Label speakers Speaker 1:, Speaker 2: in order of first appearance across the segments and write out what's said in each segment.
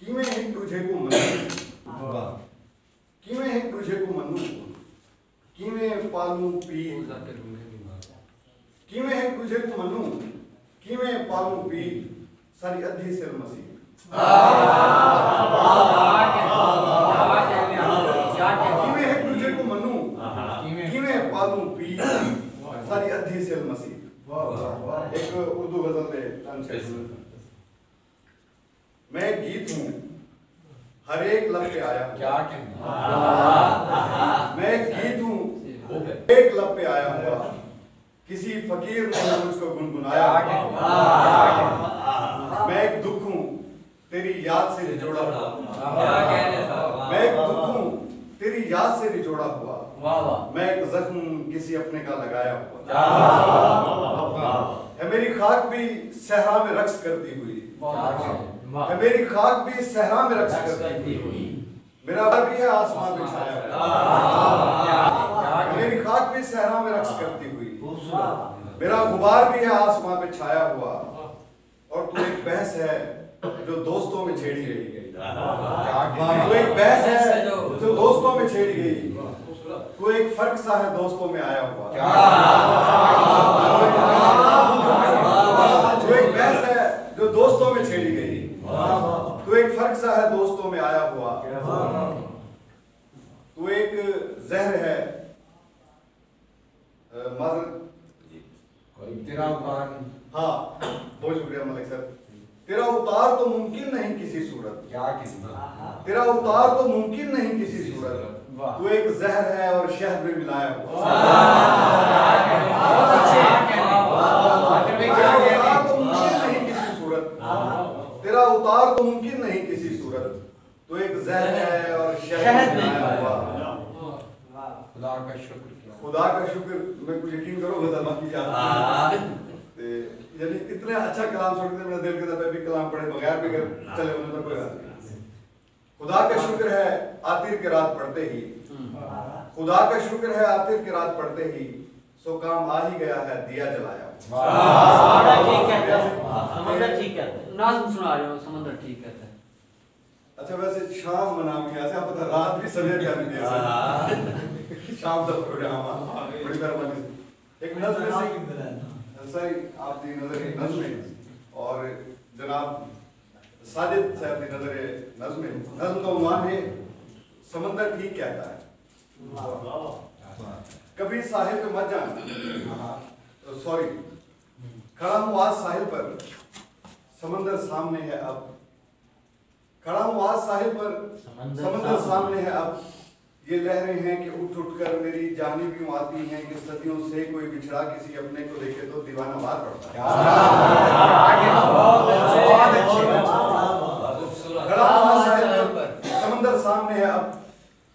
Speaker 1: किवें एक दूजे को मनू, किवें एक दूजे को मनू, किवें पालू पी, किवें एक दूजे को मनू, किवें पालू पी, सारी अद्धी सिर मसीह। किवें एक दूजे को मनू, किवें पालू पी, सारी अद्धी सिर मसीह। एक उर्दू गजल में मैं गीत हूँ हर एक लब पे आया, क्या मैं गीत हूँ एक लब पे आया हुआ, किसी फकीर ने मुझको गुनगुनाया। मैं एक दुख हूँ तेरी याद से निचोड़ा हुआ, मैं एक दुख हूँ तेरी याद से निचोड़ा हुआ, मैं एक जख्म किसी अपने का लगाया हुआ। है मेरी खाक भी सहरा में रक्स करती हुई, है मेरी खाक भी सहरा में रक्स करती हुई, मेरा घर भी है आसमान में छाया हुआ। मेरी खाक भी सहरा में रक्स करती हुई, मेरा गुबार भी है आसमान में छाया हुआ, और तू एक बहस है जो दोस्तों में छेड़ी गई, तू एक बहस है जो दोस्तों में छेड़ी गई, तू एक फर्क सा है दोस्तों में आया हुआ। तू एक बहस है जो दोस्तों में छेड़ी गई, तू एक फर्क सा है दोस्तों में आया हुआ, तू एक जहर है तेरा उतार। हाँ बहुत शुक्रिया मलिक सर। तेरा उतार तो मुमकिन नहीं किसी सूरत, तेरा उतार तो मुमकिन नहीं किसी सूरत, तू एक जहर है और शहद में मिलाया हुआ। तेरा उतार तो मुमकिन नहीं किसी सूरत, तो एक जहर है और शहद में हुआ। खुदा का शुक्र, खुदा का शुक्र। मैं कुछ यकीन करो गजल बाकी यानी इतने अच्छा कलाम सुनते मेरा दिल कहता है भी कलाम पढ़े बगैर भी चले होने पर कोई बात नहीं। खुदा का शुक्र है आतिर के रात पढ़ते ही, खुदा का शुक्र है आतिर के रात पढ़ते ही, सो काम आ ही गया है दिया जलाया।
Speaker 2: समंदर ठीक है, नाज़्म सुना रहे हो, समंदर ठीक है।
Speaker 1: अच्छा वैसे शाम मनाम के ऐसे आप पता रात भी सवेर कर दिया शाम तक प्रोग्राम बड़ी मेहरबानी से। एक नज़्म सही आपकी नजर नज़्म और जनाब साजिद साहब की नजर नज़्म, नज़्म का उन्वान है समंदर ठीक कहता है। कभी साहिल पे मत जाना, सॉरी खड़ा हूँ आज साहिल पर, समंदर सामने है अब, खड़ा हूँ आज साहिल पर, समंदर सामने है अब, ये लहरें हैं कि उठ उठ कर मेरी जानिब यूं आती हैं कि सदियों से कोई बिछड़ा किसी अपने को देखे तो दीवाना मार पड़ता है। खड़ा हूँ आज साहिल पर, समंदर सामने है अब,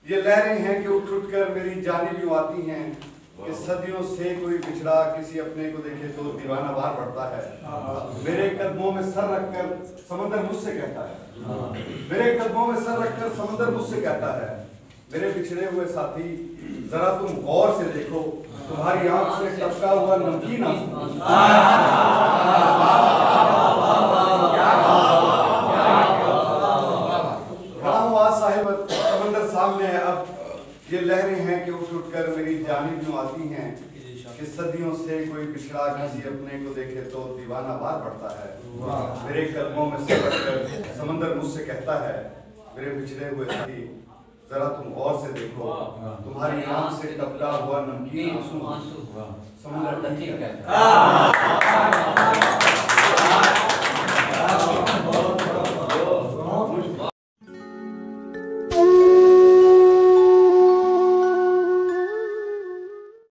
Speaker 1: ये लहरें हैं कि उठ उठ कर मेरी जानिब यूं आती हैं कि सदियों से कोई बिछड़ा किसी अपने को देखे तो दीवाना मार पड़ता है। मेरे कदमों में सर रखकर समंदर मुझसे कहता है, मेरे कदमों में सर रखकर समंदर मुझसे कहता है, मेरे पिछड़े हुए साथी जरा तुम गौर से देखो, तुम्हारी आंख से टपका हुआ नमकीन आंसू। खड़ा हूँ आज साहिब समंदर सामने है अब, ये लहरें हैं कि उठ उठ कर मेरी जानिब यूं आती हैं कि सदियों से कोई पिछड़ा किसी अपने को देखे तो दीवाना मार पड़ता है। मेरे कदमों में सर रखकर समंदर मुझसे कहता है, मेरे पिछड़े हुए साथी जरा तुम गौर से देखो, तुम्हारी आंख से टपका हुआ नमकीन आंसू। समंदर ठीक है।